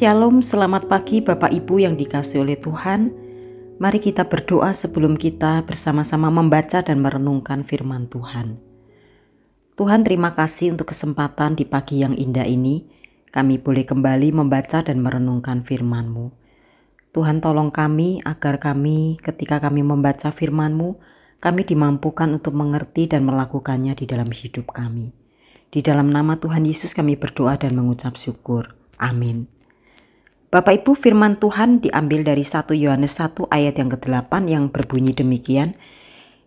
Shalom, selamat pagi Bapak Ibu yang dikasihi oleh Tuhan. Mari kita berdoa sebelum kita bersama-sama membaca dan merenungkan firman Tuhan. Tuhan, terima kasih untuk kesempatan di pagi yang indah ini. Kami boleh kembali membaca dan merenungkan firman-Mu. Tuhan, tolong kami agar kami ketika kami membaca firman-Mu, kami dimampukan untuk mengerti dan melakukannya di dalam hidup kami. Di dalam nama Tuhan Yesus kami berdoa dan mengucap syukur. Amin. Bapak Ibu, firman Tuhan diambil dari 1 Yohanes 1 ayat yang ke-8 yang berbunyi demikian.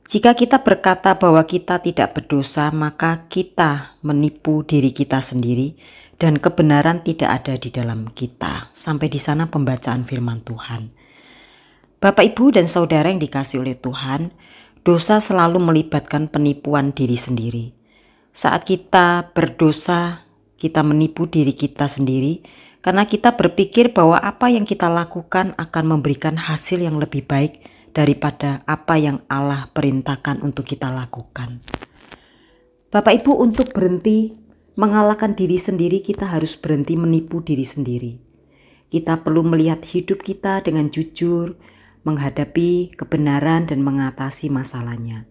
Jika kita berkata bahwa kita tidak berdosa, maka kita menipu diri kita sendiri dan kebenaran tidak ada di dalam kita. Sampai di sana pembacaan firman Tuhan. Bapak Ibu dan saudara yang dikasihi oleh Tuhan, dosa selalu melibatkan penipuan diri sendiri. Saat kita berdosa, kita menipu diri kita sendiri karena kita berpikir bahwa apa yang kita lakukan akan memberikan hasil yang lebih baik daripada apa yang Allah perintahkan untuk kita lakukan. Bapak Ibu, untuk berhenti mengalahkan diri sendiri, kita harus berhenti menipu diri sendiri. Kita perlu melihat hidup kita dengan jujur, menghadapi kebenaran dan mengatasi masalahnya.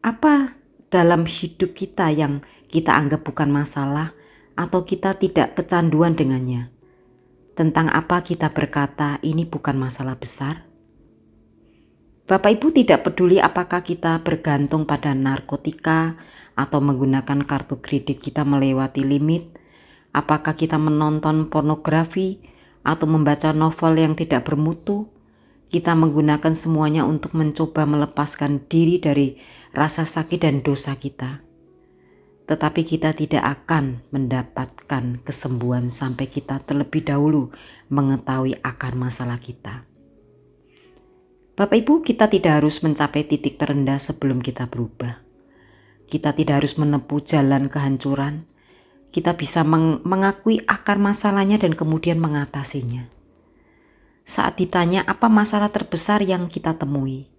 Apa dalam hidup kita yang kita anggap bukan masalah atau kita tidak kecanduan dengannya? Tentang apa kita berkata ini bukan masalah besar? Bapak Ibu, tidak peduli apakah kita bergantung pada narkotika atau menggunakan kartu kredit kita melewati limit, apakah kita menonton pornografi atau membaca novel yang tidak bermutu, kita menggunakan semuanya untuk mencoba melepaskan diri dari rasa sakit dan dosa kita. Tetapi kita tidak akan mendapatkan kesembuhan sampai kita terlebih dahulu mengetahui akar masalah kita. Bapak Ibu, kita tidak harus mencapai titik terendah sebelum kita berubah. Kita tidak harus menempuh jalan kehancuran. Kita bisa mengakui akar masalahnya dan kemudian mengatasinya. Saat ditanya apa masalah terbesar yang kita temui,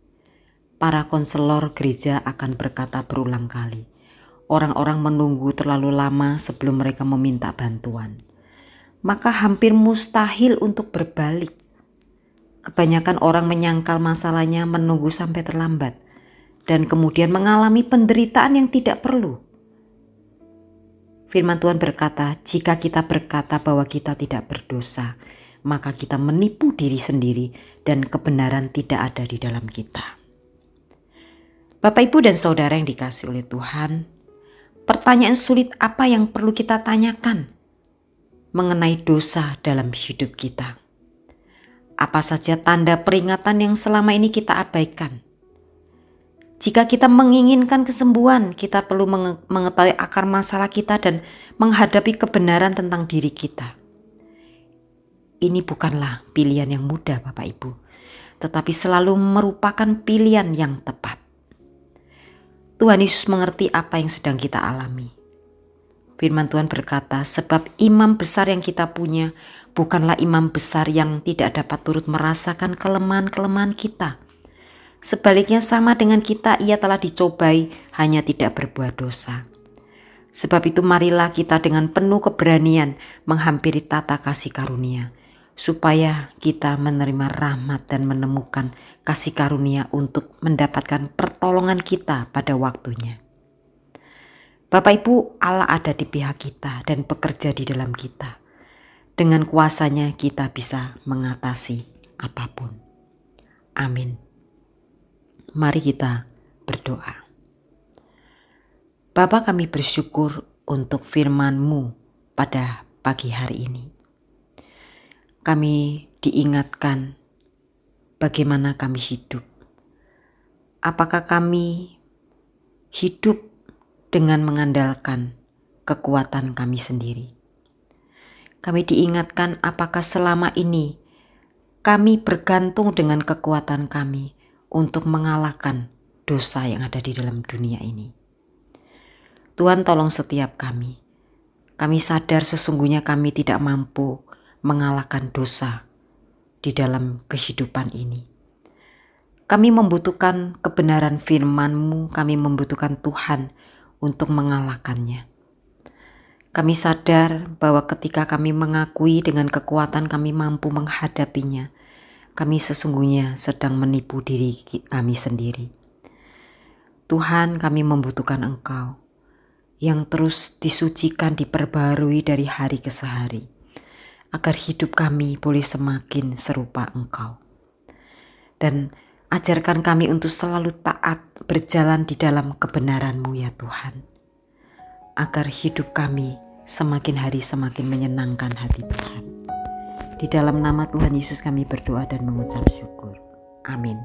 para konselor gereja akan berkata berulang kali, orang-orang menunggu terlalu lama sebelum mereka meminta bantuan. Maka hampir mustahil untuk berbalik. Kebanyakan orang menyangkal masalahnya menunggu sampai terlambat dan kemudian mengalami penderitaan yang tidak perlu. Firman Tuhan berkata, jika kita berkata bahwa kita tidak berdosa, maka kita menipu diri sendiri dan kebenaran tidak ada di dalam kita. Bapak Ibu dan saudara yang dikasihi oleh Tuhan, pertanyaan sulit apa yang perlu kita tanyakan mengenai dosa dalam hidup kita? Apa saja tanda peringatan yang selama ini kita abaikan? Jika kita menginginkan kesembuhan, kita perlu mengetahui akar masalah kita dan menghadapi kebenaran tentang diri kita. Ini bukanlah pilihan yang mudah, Bapak Ibu, tetapi selalu merupakan pilihan yang tepat. Tuhan Yesus mengerti apa yang sedang kita alami. Firman Tuhan berkata, sebab imam besar yang kita punya bukanlah imam besar yang tidak dapat turut merasakan kelemahan-kelemahan kita. Sebaliknya sama dengan kita, ia telah dicobai, hanya tidak berbuat dosa. Sebab itu marilah kita dengan penuh keberanian menghampiri tata kasih karunia, supaya kita menerima rahmat dan menemukan kasih karunia untuk mendapatkan pertolongan kita pada waktunya. Bapak Ibu, Allah ada di pihak kita dan bekerja di dalam kita. Dengan kuasanya kita bisa mengatasi apapun. Amin. Mari kita berdoa. Bapa, kami bersyukur untuk firman-Mu pada pagi hari ini. Kami diingatkan bagaimana kami hidup. Apakah kami hidup dengan mengandalkan kekuatan kami sendiri? Kami diingatkan apakah selama ini kami bergantung dengan kekuatan kami untuk mengalahkan dosa yang ada di dalam dunia ini. Tuhan, tolong setiap kami. Kami sadar sesungguhnya kami tidak mampu mengalahkan dosa di dalam kehidupan ini. Kami membutuhkan kebenaran firman-Mu, kami membutuhkan Tuhan untuk mengalahkannya. Kami sadar bahwa ketika kami mengakui dengan kekuatan kami mampu menghadapinya, kami sesungguhnya sedang menipu diri kami sendiri. Tuhan, kami membutuhkan Engkau yang terus disucikan, diperbarui dari hari ke hari, agar hidup kami boleh semakin serupa Engkau. Dan ajarkan kami untuk selalu taat berjalan di dalam kebenaran-Mu ya Tuhan, agar hidup kami semakin hari semakin menyenangkan hati Tuhan. Di dalam nama Tuhan Yesus kami berdoa dan mengucap syukur. Amin.